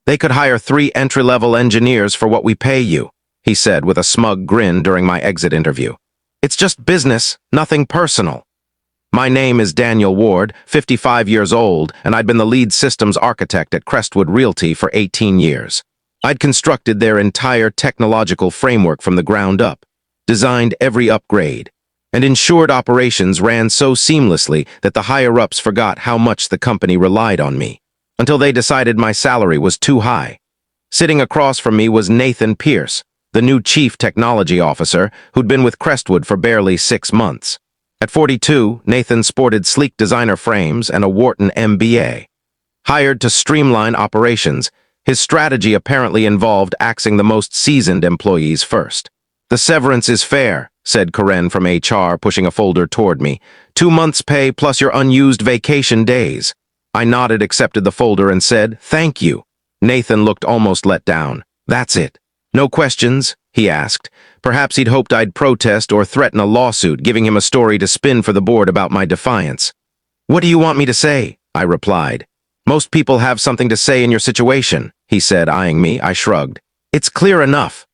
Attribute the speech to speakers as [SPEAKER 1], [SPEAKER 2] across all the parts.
[SPEAKER 1] They could hire 3 entry-level engineers for what we pay you, he said with a smug grin during my exit interview. It's just business, nothing personal. My name is Daniel Ward, 55 years old, and I'd been the lead systems architect at Crestwood Realty for 18 years. I'd constructed their entire technological framework from the ground up, designed every upgrade, and ensured operations ran so seamlessly that the higher-ups forgot how much the company relied on me, until they decided my salary was too high. Sitting across from me was Nathan Pierce, the new chief technology officer who'd been with Crestwood for barely 6 months. At 42, Nathan sported sleek designer frames and a Wharton MBA. Hired to streamline operations, his strategy apparently involved axing the most seasoned employees first. "The severance is fair," said Karen from HR, pushing a folder toward me. 2 months' pay plus your unused vacation days." I nodded, accepted the folder, and said, "Thank you." Nathan looked almost let down. "That's it. No questions?" he asked. Perhaps he'd hoped I'd protest or threaten a lawsuit, giving him a story to spin for the board about my defiance. "What do you want me to say?" I replied. "Most people have something to say in your situation," he said, eyeing me. I shrugged. "It's clear enough."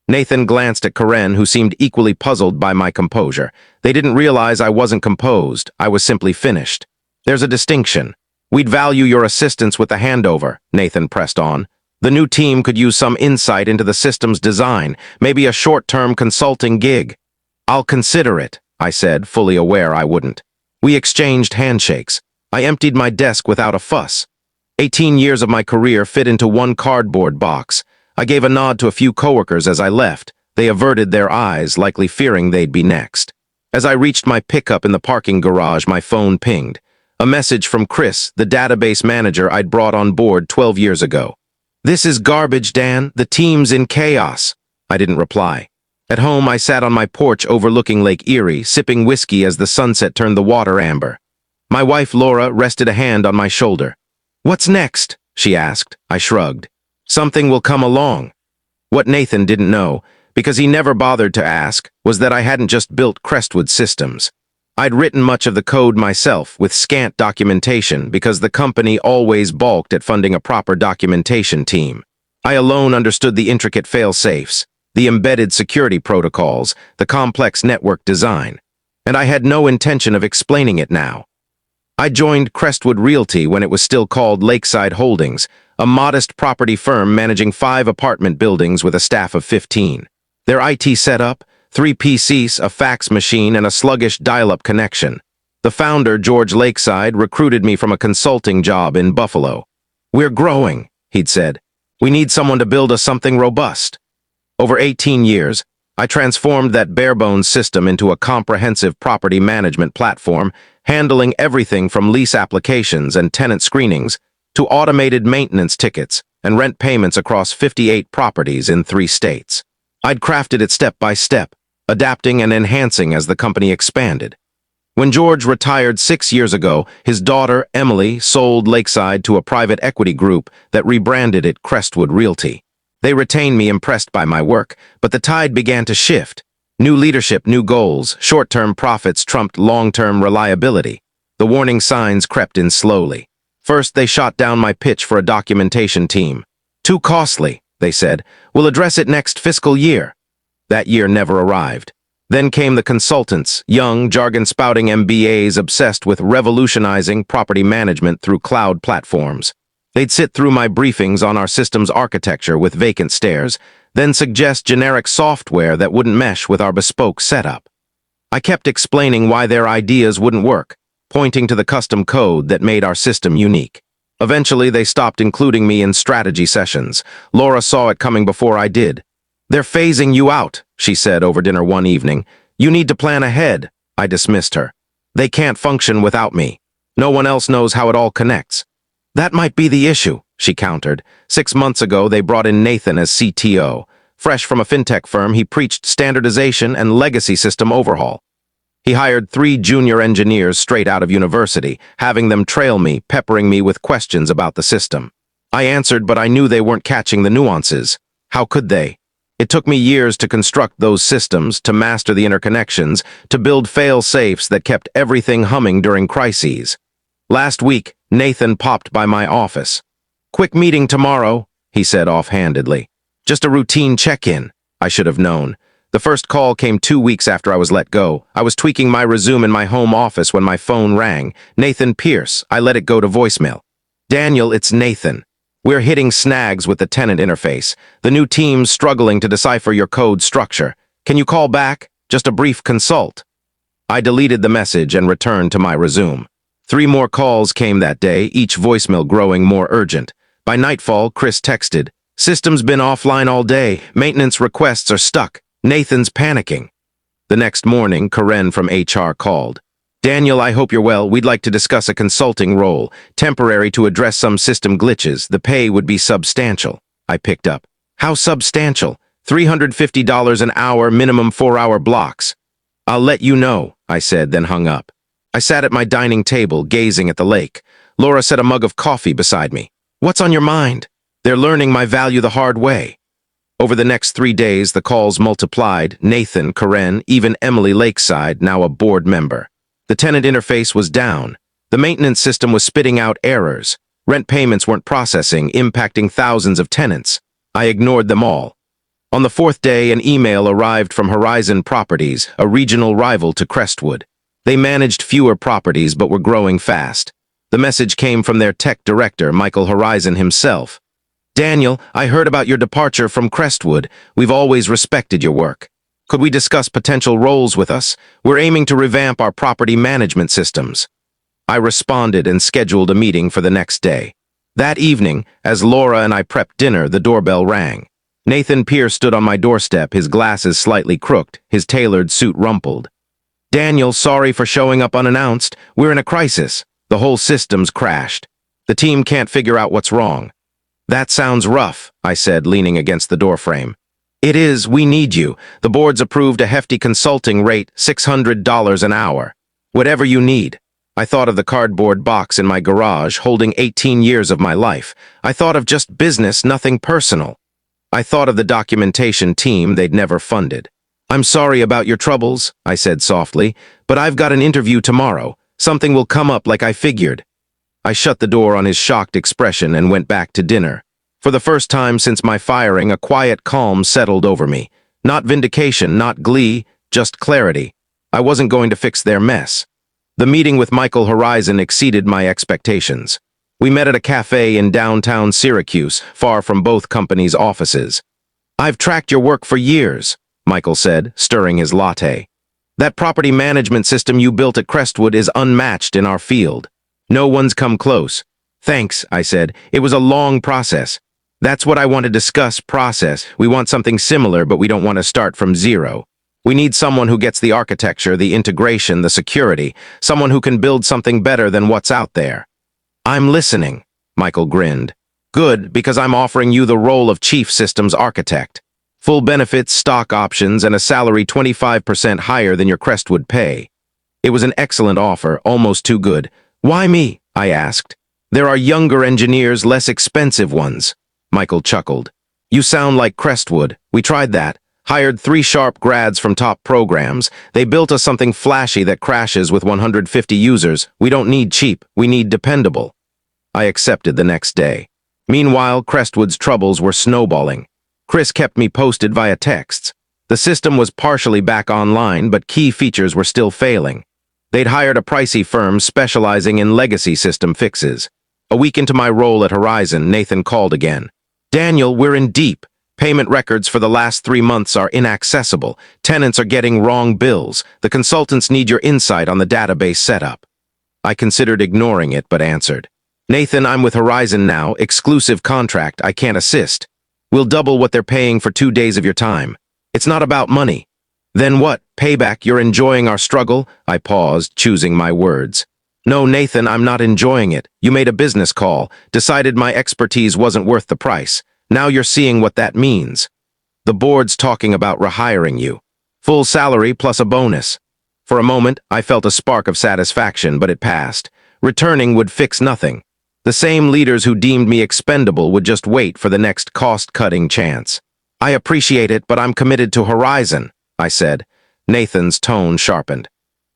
[SPEAKER 1] Nathan glanced at Karen, who seemed equally puzzled by my composure. They didn't realize I wasn't composed. I was simply finished. "There's a distinction. We'd value your assistance with the handover," Nathan pressed on. "The new team could use some insight into the system's design, maybe a short-term consulting gig." "I'll consider it," I said, fully aware I wouldn't. We exchanged handshakes. I emptied my desk without a fuss. 18 years of my career fit into one cardboard box. I gave a nod to a few coworkers as I left. They averted their eyes, likely fearing they'd be next. As I reached my pickup in the parking garage, my phone pinged. A message from Chris, the database manager I'd brought on board 12 years ago. "This is garbage, Dan. The team's in chaos." I didn't reply. At home, I sat on my porch overlooking Lake Erie, sipping whiskey as the sunset turned the water amber. My wife, Laura, rested a hand on my shoulder. "What's next?" she asked. I shrugged. "Something will come along." What Nathan didn't know, because he never bothered to ask, was that I hadn't just built Crestwood systems. I'd written much of the code myself, with scant documentation, because the company always balked at funding a proper documentation team. I alone understood the intricate fail-safes, the embedded security protocols, the complex network design, and I had no intention of explaining it now. I joined Crestwood Realty when it was still called Lakeside Holdings, a modest property firm managing 5 apartment buildings with a staff of 15. Their IT setup, 3 PCs, a fax machine, and a sluggish dial-up connection. The founder, George Lakeside, recruited me from a consulting job in Buffalo. "We're growing," he'd said. "We need someone to build us something robust." Over 18 years, I transformed that bare-bones system into a comprehensive property management platform, handling everything from lease applications and tenant screenings to automated maintenance tickets and rent payments across 58 properties in 3 states. I'd crafted it step by step, adapting and enhancing as the company expanded. When George retired 6 years ago, his daughter, Emily, sold Lakeside to a private equity group that rebranded it Crestwood Realty. They retained me, impressed by my work, but the tide began to shift. New leadership, new goals, short-term profits trumped long-term reliability. The warning signs crept in slowly. First, they shot down my pitch for a documentation team. "Too costly," they said. "We'll address it next fiscal year." That year never arrived. Then came the consultants, young, jargon-spouting MBAs obsessed with revolutionizing property management through cloud platforms. They'd sit through my briefings on our system's architecture with vacant stares, then suggest generic software that wouldn't mesh with our bespoke setup. I kept explaining why their ideas wouldn't work, pointing to the custom code that made our system unique. Eventually, they stopped including me in strategy sessions. Laura saw it coming before I did. "They're phasing you out," she said over dinner one evening. "You need to plan ahead." I dismissed her. "They can't function without me. No one else knows how it all connects." "That might be the issue," she countered. 6 months ago, they brought in Nathan as CTO. Fresh from a fintech firm, he preached standardization and legacy system overhaul. He hired 3 junior engineers straight out of university, having them trail me, peppering me with questions about the system. I answered, but I knew they weren't catching the nuances. How could they? It took me years to construct those systems, to master the interconnections, to build fail-safes that kept everything humming during crises. Last week, Nathan popped by my office. "Quick meeting tomorrow," he said offhandedly. Just a routine check-in. I should have known. The first call came 2 weeks after I was let go. I was tweaking my resume in my home office when my phone rang. Nathan Pierce. I let it go to voicemail. Daniel, it's Nathan. We're hitting snags with the tenant interface. The new team's struggling to decipher your code structure. Can you call back? Just a brief consult. I deleted the message and returned to my resume. 3 more calls came that day, each voicemail growing more urgent. By nightfall, Chris texted, "System's been offline all day. Maintenance requests are stuck. Nathan's panicking." The next morning, Karen from HR called. "Daniel, I hope you're well. We'd like to discuss a consulting role, temporary to address some system glitches. The pay would be substantial." I picked up. "How substantial?" $350 an hour, minimum 4-hour blocks. "I'll let you know," I said, then hung up. I sat at my dining table, gazing at the lake. Laura set a mug of coffee beside me. "What's on your mind?" "They're learning my value the hard way." Over the next 3 days, the calls multiplied. Nathan, Karen, even Emily Lakeside, now a board member. The tenant interface was down. The maintenance system was spitting out errors. Rent payments weren't processing, impacting thousands of tenants. I ignored them all. On the 4th day, an email arrived from Horizon Properties, a regional rival to Crestwood. They managed fewer properties but were growing fast. The message came from their tech director, Michael Horizon himself. "Daniel, I heard about your departure from Crestwood. We've always respected your work. Could we discuss potential roles with us? We're aiming to revamp our property management systems." I responded and scheduled a meeting for the next day. That evening, as Laura and I prepped dinner, the doorbell rang. Nathan Pierce stood on my doorstep, his glasses slightly crooked, his tailored suit rumpled. "Daniel, sorry for showing up unannounced. We're in a crisis. The whole system's crashed. The team can't figure out what's wrong." "That sounds rough," I said, leaning against the doorframe. "It is. We need you. The board's approved a hefty consulting rate, $600 an hour. Whatever you need." I thought of the cardboard box in my garage, holding 18 years of my life. I thought of just business, nothing personal. I thought of the documentation team they'd never funded. "I'm sorry about your troubles," I said softly, "but I've got an interview tomorrow. Something will come up like I figured." I shut the door on his shocked expression and went back to dinner. For the first time since my firing, a quiet calm settled over me. Not vindication, not glee, just clarity. I wasn't going to fix their mess. The meeting with Michael Horizon exceeded my expectations. We met at a cafe in downtown Syracuse, far from both companies' offices. "I've tracked your work for years," Michael said, stirring his latte. "That property management system you built at Crestwood is unmatched in our field. No one's come close." "Thanks," I said. "It was a long process." "That's what I want to discuss, process. We want something similar, but we don't want to start from zero. We need someone who gets the architecture, the integration, the security, someone who can build something better than what's out there." "I'm listening," Michael grinned. "Good, because I'm offering you the role of chief systems architect. Full benefits, stock options, and a salary 25% higher than your Crestwood pay." It was an excellent offer, almost too good. "Why me?" I asked. "There are younger engineers, less expensive ones." Michael chuckled. "You sound like Crestwood. We tried that. Hired 3 sharp grads from top programs. They built us something flashy that crashes with 150 users. We don't need cheap. We need dependable." I accepted the next day. Meanwhile, Crestwood's troubles were snowballing. Chris kept me posted via texts. The system was partially back online, but key features were still failing. They'd hired a pricey firm specializing in legacy system fixes. A week into my role at Horizon, Nathan called again. "Daniel, we're in deep. Payment records for the last 3 months are inaccessible. Tenants are getting wrong bills. The consultants need your insight on the database setup." I considered ignoring it, but answered. "Nathan, I'm with Horizon now. Exclusive contract. I can't assist. We'll double what they're paying for 2 days of your time. It's not about money." "Then what? Payback? You're enjoying our struggle?" I paused, choosing my words. "No, Nathan, I'm not enjoying it. You made a business call, decided my expertise wasn't worth the price. Now you're seeing what that means. The board's talking about rehiring you. Full salary plus a bonus." For a moment, I felt a spark of satisfaction, but it passed. Returning would fix nothing. The same leaders who deemed me expendable would just wait for the next cost-cutting chance. "I appreciate it, but I'm committed to Horizon," I said. Nathan's tone sharpened.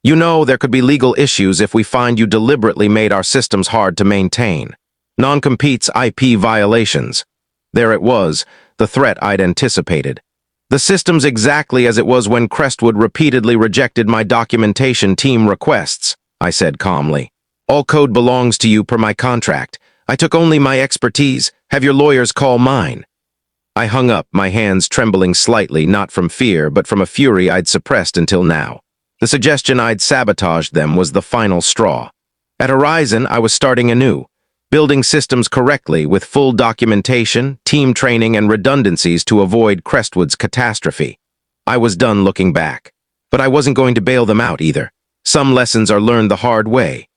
[SPEAKER 1] "You know, there could be legal issues if we find you deliberately made our systems hard to maintain. Non-competes, IP violations." There it was, the threat I'd anticipated. The system's exactly as it was when Crestwood repeatedly rejected my documentation team requests, I said calmly. All code belongs to you per my contract. I took only my expertise. Have your lawyers call mine. I hung up, my hands trembling slightly, not from fear, but from a fury I'd suppressed until now. The suggestion I'd sabotaged them was the final straw. At Horizon, I was starting anew, building systems correctly with full documentation, team training, and redundancies to avoid Crestwood's catastrophe. I was done looking back. But I wasn't going to bail them out either. Some lessons are learned the hard way.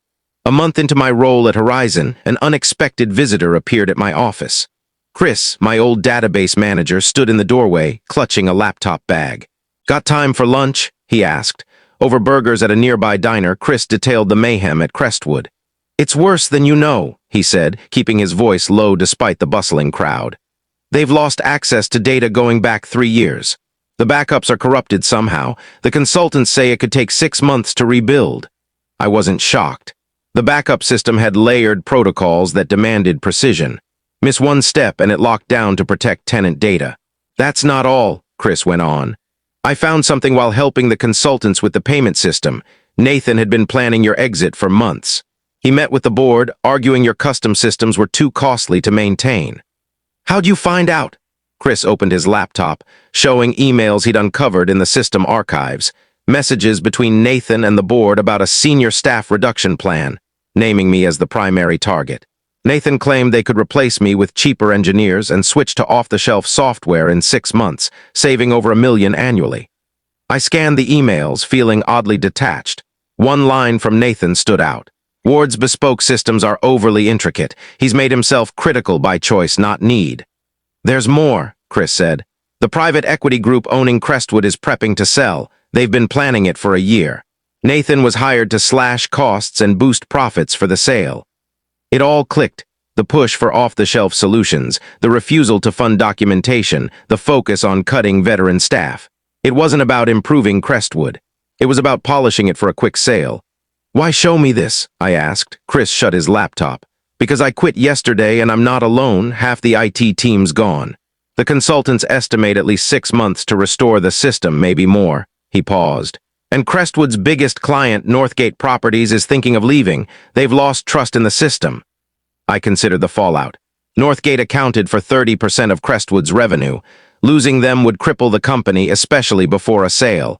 [SPEAKER 1] A month into my role at Horizon, an unexpected visitor appeared at my office. Chris, my old database manager, stood in the doorway, clutching a laptop bag. "Got time for lunch?" he asked. Over burgers at a nearby diner, Chris detailed the mayhem at Crestwood. "It's worse than you know," he said, keeping his voice low despite the bustling crowd. "They've lost access to data going back 3 years. The backups are corrupted somehow. The consultants say it could take 6 months to rebuild." I wasn't shocked. The backup system had layered protocols that demanded precision. Miss one step and it locked down to protect tenant data. "That's not all," Chris went on. "I found something while helping the consultants with the payment system. Nathan had been planning your exit for months. He met with the board, arguing your custom systems were too costly to maintain." "How'd you find out?" Chris opened his laptop, showing emails he'd uncovered in the system archives, messages between Nathan and the board about a senior staff reduction plan, naming me as the primary target. Nathan claimed they could replace me with cheaper engineers and switch to off-the-shelf software in 6 months, saving over $1 million annually. I scanned the emails, feeling oddly detached. One line from Nathan stood out. "Ward's bespoke systems are overly intricate. He's made himself critical by choice, not need." "There's more," Chris said. "The private equity group owning Crestwood is prepping to sell. They've been planning it for a year. Nathan was hired to slash costs and boost profits for the sale." It all clicked. The push for off-the-shelf solutions, the refusal to fund documentation, the focus on cutting veteran staff. It wasn't about improving Crestwood. It was about polishing it for a quick sale. "Why show me this?" I asked. Chris shut his laptop. "Because I quit yesterday and I'm not alone. Half the IT team's gone. The consultants estimate at least 6 months to restore the system, maybe more." He paused. "And Crestwood's biggest client, Northgate Properties, is thinking of leaving. They've lost trust in the system." I considered the fallout. Northgate accounted for 30% of Crestwood's revenue. Losing them would cripple the company, especially before a sale.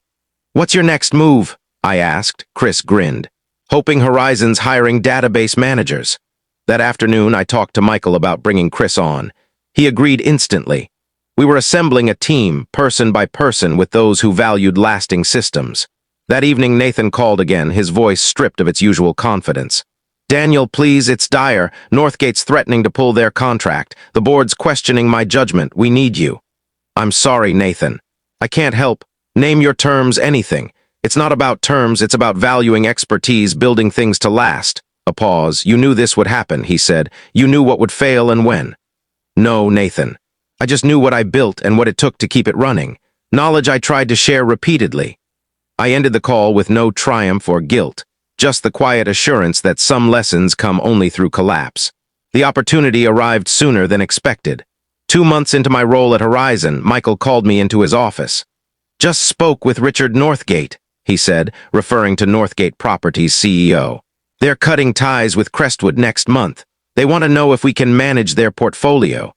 [SPEAKER 1] "What's your next move?" I asked. Chris grinned. "Hoping Horizon's hiring database managers." That afternoon, I talked to Michael about bringing Chris on. He agreed instantly. We were assembling a team, person by person, with those who valued lasting systems. That evening, Nathan called again, his voice stripped of its usual confidence. "Daniel, please, it's dire. Northgate's threatening to pull their contract. The board's questioning my judgment. We need you." "I'm sorry, Nathan. I can't help. Name your terms, anything. It's not about terms, it's about valuing expertise, building things to last." A pause. "You knew this would happen," he said. "You knew what would fail and when." "No, Nathan. I just knew what I built and what it took to keep it running. Knowledge I tried to share repeatedly." I ended the call with no triumph or guilt, just the quiet assurance that some lessons come only through collapse. The opportunity arrived sooner than expected. 2 months into my role at Horizon, Michael called me into his office. "Just spoke with Richard Northgate," he said, referring to Northgate Properties' CEO. "They're cutting ties with Crestwood next month. They want to know if we can manage their portfolio."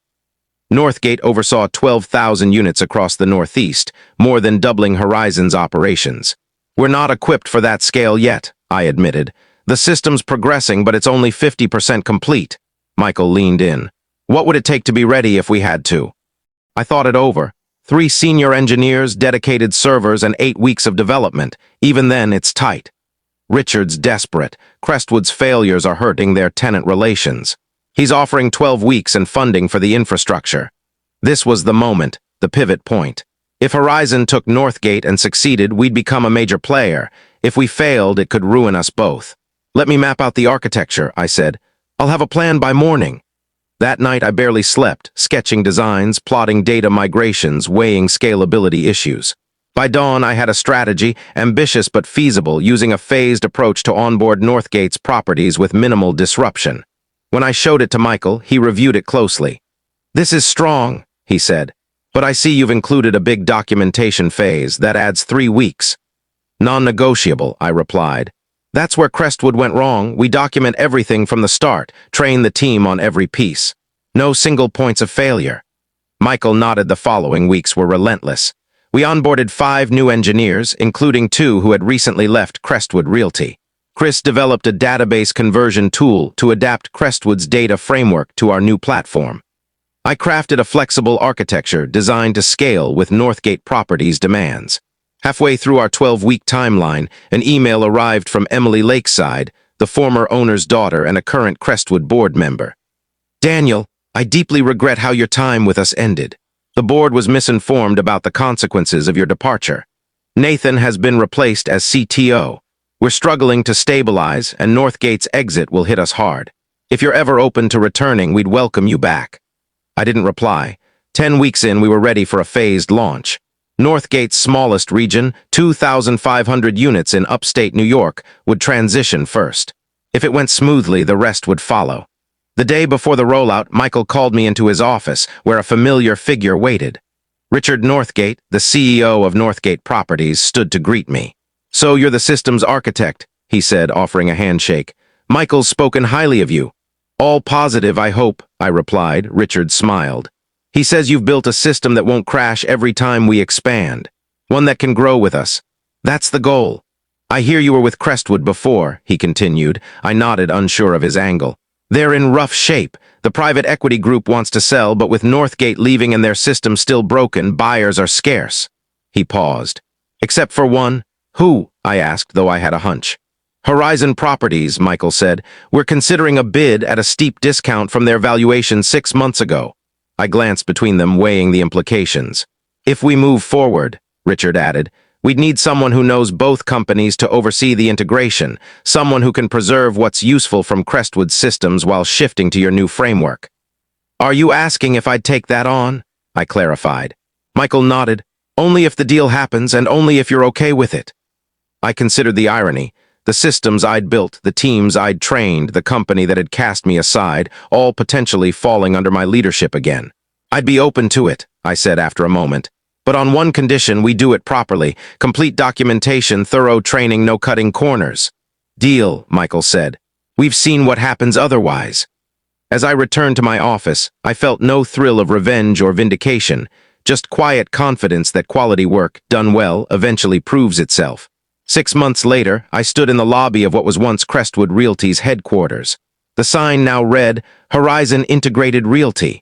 [SPEAKER 1] Northgate oversaw 12,000 units across the Northeast, more than doubling Horizon's operations. "We're not equipped for that scale yet," I admitted. "The system's progressing, but it's only 50% complete." Michael leaned in. "What would it take to be ready if we had to?" I thought it over. 3 senior engineers, dedicated servers, and 8 weeks of development. Even then, it's tight. Richard's desperate. Crestwood's failures are hurting their tenant relations. He's offering 12 weeks and funding for the infrastructure. This was the moment, the pivot point. If Horizon took Northgate and succeeded, we'd become a major player. If we failed, it could ruin us both. "Let me map out the architecture," I said. "I'll have a plan by morning." That night, I barely slept, sketching designs, plotting data migrations, weighing scalability issues. By dawn, I had a strategy, ambitious but feasible, using a phased approach to onboard Northgate's properties with minimal disruption. When I showed it to Michael, he reviewed it closely. This is strong, he said, but I see you've included a big documentation phase that adds 3 weeks. Non-negotiable, I replied. That's where Crestwood went wrong. We document everything from the start, train the team on every piece. No single points of failure. Michael nodded. The following weeks were relentless. We onboarded 5 new engineers, including 2 who had recently left Crestwood Realty. Chris developed a database conversion tool to adapt Crestwood's data framework to our new platform. I crafted a flexible architecture designed to scale with Northgate Properties' demands. Halfway through our 12-week timeline, an email arrived from Emily Lakeside, the former owner's daughter and a current Crestwood board member. Daniel, I deeply regret how your time with us ended. The board was misinformed about the consequences of your departure. Nathan has been replaced as CTO. We're struggling to stabilize, and Northgate's exit will hit us hard. If you're ever open to returning, we'd welcome you back. I didn't reply. 10 weeks in, we were ready for a phased launch. Northgate's smallest region, 2,500 units in upstate New York, would transition first. If it went smoothly, the rest would follow. The day before the rollout, Michael called me into his office, where a familiar figure waited. Richard Northgate, the CEO of Northgate Properties, stood to greet me. So you're the systems architect, he said, offering a handshake. Michael's spoken highly of you. All positive, I hope, I replied. Richard smiled. He says you've built a system that won't crash every time we expand. One that can grow with us. That's the goal. I hear you were with Crestwood before, he continued. I nodded, unsure of his angle. They're in rough shape. The private equity group wants to sell, but with Northgate leaving and their system still broken, buyers are scarce. He paused. Except for one. Who? I asked, though I had a hunch. Horizon Properties, Michael said. We're considering a bid at a steep discount from their valuation 6 months ago. I glanced between them, weighing the implications. If we move forward, Richard added, we'd need someone who knows both companies to oversee the integration, someone who can preserve what's useful from Crestwood's systems while shifting to your new framework. Are you asking if I'd take that on? I clarified. Michael nodded. Only if the deal happens and only if you're okay with it. I considered the irony. The systems I'd built, the teams I'd trained, the company that had cast me aside, all potentially falling under my leadership again. I'd be open to it, I said after a moment. But on one condition, we do it properly. Complete documentation, thorough training, no cutting corners. Deal, Michael said. We've seen what happens otherwise. As I returned to my office, I felt no thrill of revenge or vindication, just quiet confidence that quality work, done well, eventually proves itself. 6 months later, I stood in the lobby of what was once Crestwood Realty's headquarters. The sign now read, Horizon Integrated Realty.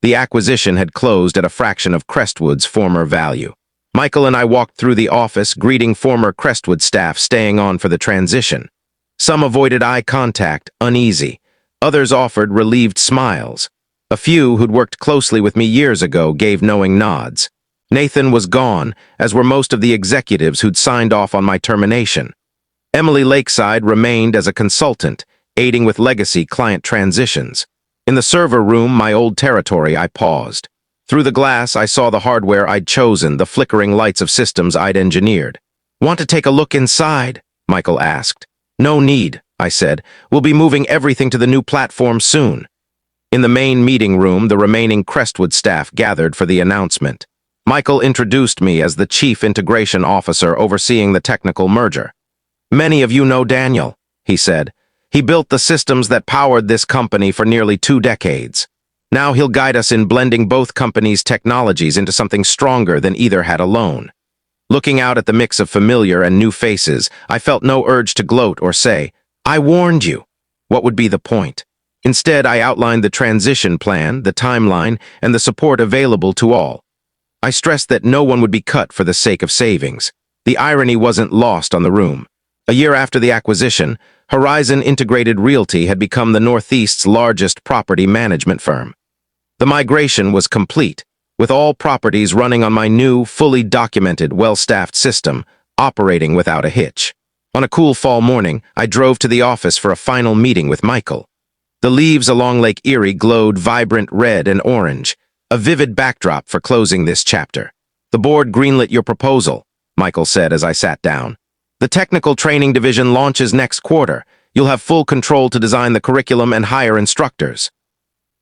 [SPEAKER 1] The acquisition had closed at a fraction of Crestwood's former value. Michael and I walked through the office, greeting former Crestwood staff staying on for the transition. Some avoided eye contact, uneasy. Others offered relieved smiles. A few who'd worked closely with me years ago gave knowing nods. Nathan was gone, as were most of the executives who'd signed off on my termination. Emily Lakeside remained as a consultant, aiding with legacy client transitions. In the server room, my old territory, I paused. Through the glass, I saw the hardware I'd chosen, the flickering lights of systems I'd engineered. Want to take a look inside? Michael asked. No need, I said. We'll be moving everything to the new platform soon. In the main meeting room, the remaining Crestwood staff gathered for the announcement. Michael introduced me as the Chief Integration Officer overseeing the technical merger. Many of you know Daniel, he said. He built the systems that powered this company for nearly 2 decades. Now he'll guide us in blending both companies' technologies into something stronger than either had alone. Looking out at the mix of familiar and new faces, I felt no urge to gloat or say, I warned you. What would be the point? Instead, I outlined the transition plan, the timeline, and the support available to all. I stressed that no one would be cut for the sake of savings. The irony wasn't lost on the room. A year after the acquisition, Horizon Integrated Realty had become the Northeast's largest property management firm. The migration was complete, with all properties running on my new, fully documented, well-staffed system, operating without a hitch. On a cool fall morning, I drove to the office for a final meeting with Michael. The leaves along Lake Erie glowed vibrant red and orange, a vivid backdrop for closing this chapter. The board greenlit your proposal, Michael said as I sat down. The technical training division launches next quarter. You'll have full control to design the curriculum and hire instructors.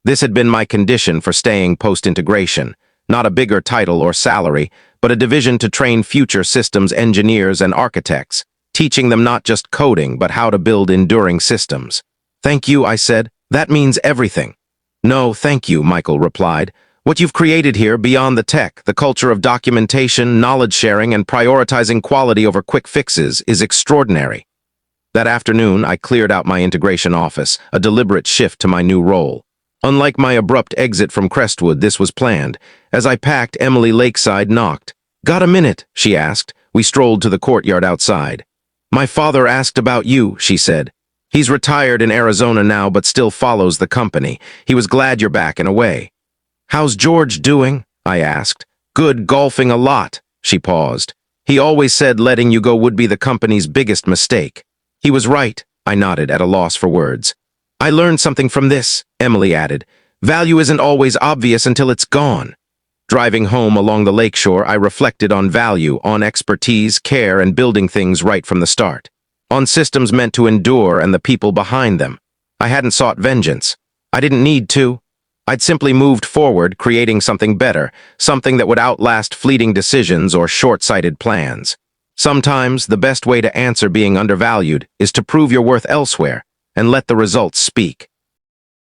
[SPEAKER 1] This had been my condition for staying post-integration, not a bigger title or salary, but a division to train future systems engineers and architects, teaching them not just coding, but how to build enduring systems. Thank you, I said. That means everything. No, thank you, Michael replied. What you've created here, beyond the tech, the culture of documentation, knowledge sharing, and prioritizing quality over quick fixes, is extraordinary. That afternoon, I cleared out my integration office, a deliberate shift to my new role. Unlike my abrupt exit from Crestwood, this was planned. As I packed, Emily Lakeside knocked. "Got a minute?" she asked. We strolled to the courtyard outside. "My father asked about you," she said. "He's retired in Arizona now, but still follows the company. He was glad you're back and away." "How's George doing?" I asked. "Good, golfing a lot." She paused. "He always said letting you go would be the company's biggest mistake." "He was right," I nodded, at a loss for words. "I learned something from this," Emily added. "Value isn't always obvious until it's gone." Driving home along the lakeshore, I reflected on value, on expertise, care, and building things right from the start. On systems meant to endure and the people behind them. I hadn't sought vengeance. I didn't need to. I'd simply moved forward, creating something better, something that would outlast fleeting decisions or short-sighted plans. Sometimes, the best way to answer being undervalued is to prove your worth elsewhere and let the results speak.